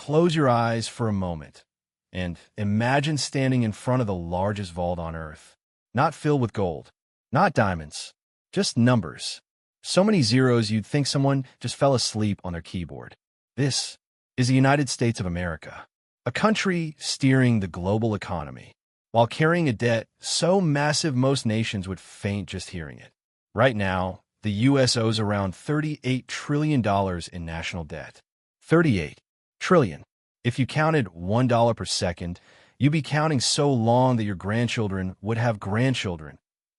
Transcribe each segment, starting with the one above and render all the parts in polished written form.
close your eyes for a moment and imagine standing in front of the largest vault on Earth. Not filled with gold, not diamonds, just numbers. So many zeros you'd think someone just fell asleep on their keyboard. This is the United States of America, a country steering the global economy, while carrying a debt so massive most nations would faint just hearing it. Right now, the U.S. owes around $38 trillion in national debt. 38 trillion. If you counted $1 per second, you'd be counting so long that your grandchildren would have grandchildren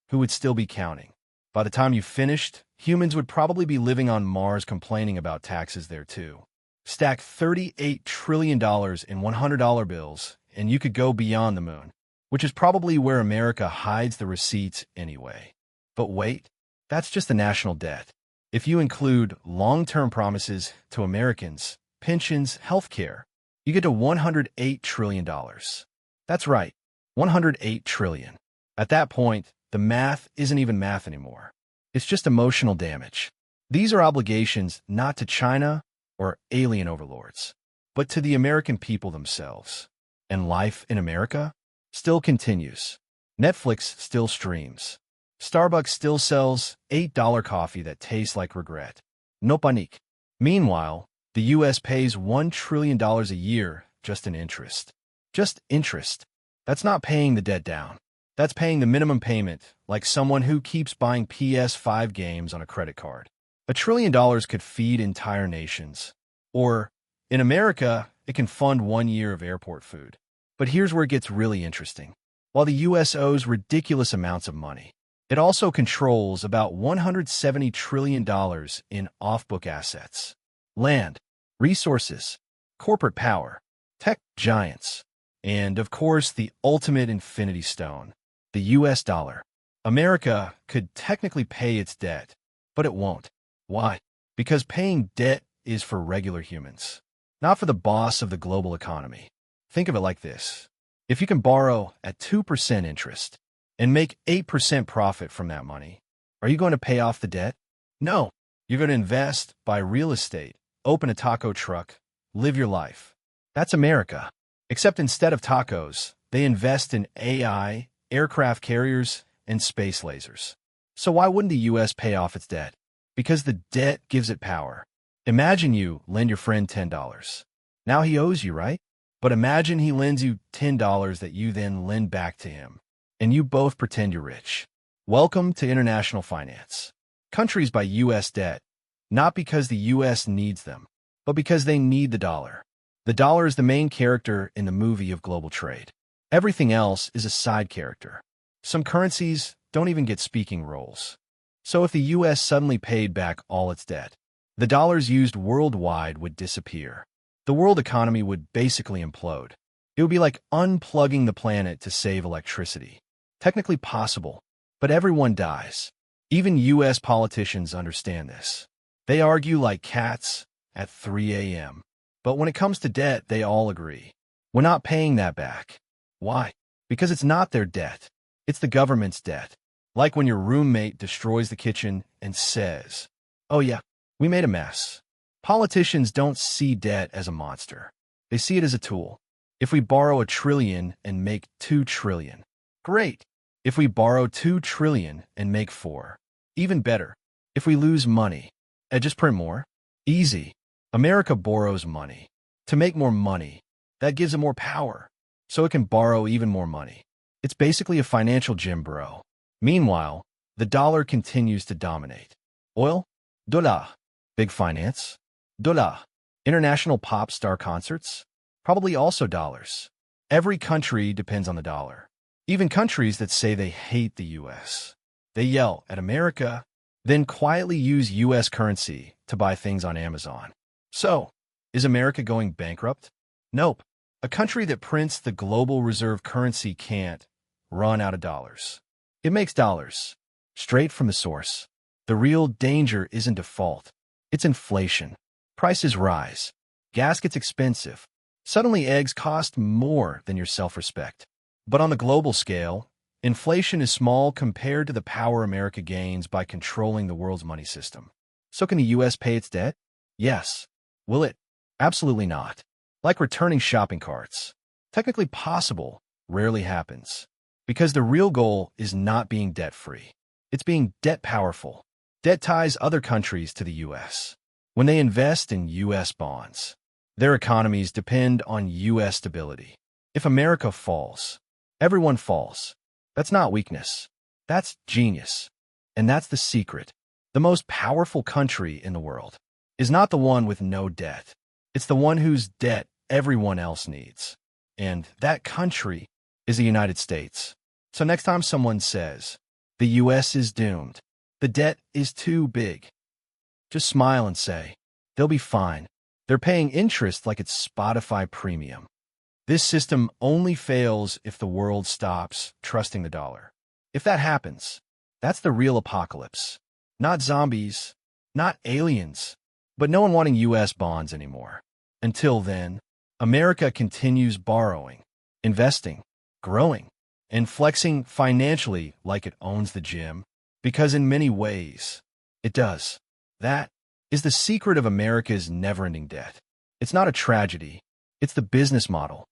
who would still be counting. By the time you finished, humans would probably be living on Mars complaining about taxes there too. Stack $38 trillion in $100 bills, and you could go beyond the moon, which is probably where America hides the receipts anyway. But wait, that's just the national debt. If you include long-term promises to Americans, pensions, healthcare, you get to $108 trillion. That's right, $108 trillion. At that point, the math isn't even math anymore. It's just emotional damage. These are obligations not to China or alien overlords, but to the American people themselves. And life in America still continues. Netflix still streams. Starbucks still sells $8 coffee that tastes like regret. No panique. Meanwhile, the U.S. pays $1 trillion a year just in interest. Just interest. That's not paying the debt down. That's paying the minimum payment, like someone who keeps buying PS5 games on a credit card. $1 trillion could feed entire nations. Or, in America, it can fund 1 year of airport food. But here's where it gets really interesting. While the U.S. owes ridiculous amounts of money, it also controls about $170 trillion in off-book assets. Land, resources, corporate power, tech giants, and, of course, the ultimate infinity stone, the U.S. dollar. America could technically pay its debt, but it won't. Why? Because paying debt is for regular humans, not for the boss of the global economy. Think of it like this. If you can borrow at 2% interest and make 8% profit from that money, are you going to pay off the debt? No. You're going to invest, buy real estate, open a taco truck, live your life. That's America. Except instead of tacos, they invest in AI, aircraft carriers, and space lasers. So why wouldn't the U.S. pay off its debt? Because the debt gives it power. Imagine you lend your friend $10. Now he owes you, right? But imagine he lends you $10 that you then lend back to him, and you both pretend you're rich. Welcome to international finance. Countries buy U.S. debt, not because the U.S. needs them, but because they need the dollar. The dollar is the main character in the movie of global trade. Everything else is a side character. Some currencies don't even get speaking roles. So if the U.S. suddenly paid back all its debt, the dollars used worldwide would disappear. The world economy would basically implode. It would be like unplugging the planet to save electricity. Technically possible, but everyone dies. Even U.S. politicians understand this. They argue like cats at 3 a.m. But when it comes to debt, they all agree. We're not paying that back. Why? Because it's not their debt. It's the government's debt. Like when your roommate destroys the kitchen and says, "Oh yeah, we made a mess." Politicians don't see debt as a monster. They see it as a tool. If we borrow $1 trillion and make $2 trillion, great. If we borrow $2 trillion and make 4, even better. If we lose money, just print more? Easy. America borrows money to make more money. That gives it more power, so it can borrow even more money. It's basically a financial gym, bro. Meanwhile, the dollar continues to dominate. Oil? Dollar. Big finance? Dollar. International pop star concerts? Probably also dollars. Every country depends on the dollar. Even countries that say they hate the U.S. They yell at America, then quietly use U.S. currency to buy things on Amazon. So, is America going bankrupt? Nope. A country that prints the global reserve currency can't run out of dollars. It makes dollars, straight from the source. The real danger isn't default. It's inflation. Prices rise. Gas gets expensive. Suddenly eggs cost more than your self-respect. But on the global scale, inflation is small compared to the power America gains by controlling the world's money system. So can the U.S. pay its debt? Yes. Will it? Absolutely not. Like returning shopping carts. Technically possible, rarely happens. Because the real goal is not being debt-free. It's being debt-powerful. Debt ties other countries to the U.S. When they invest in U.S. bonds, their economies depend on U.S. stability. If America falls, everyone falls. That's not weakness. That's genius. And that's the secret. The most powerful country in the world is not the one with no debt. It's the one whose debt everyone else needs. And that country is the United States. So next time someone says, the U.S. is doomed, the debt is too big, just smile and say, they'll be fine. They're paying interest like it's Spotify Premium. This system only fails if the world stops trusting the dollar. If that happens, that's the real apocalypse. Not zombies, not aliens, but no one wanting U.S. bonds anymore. Until then, America continues borrowing, investing, growing, and flexing financially like it owns the gym, because in many ways, it does. That is the secret of America's never-ending debt. It's not a tragedy. It's the business model.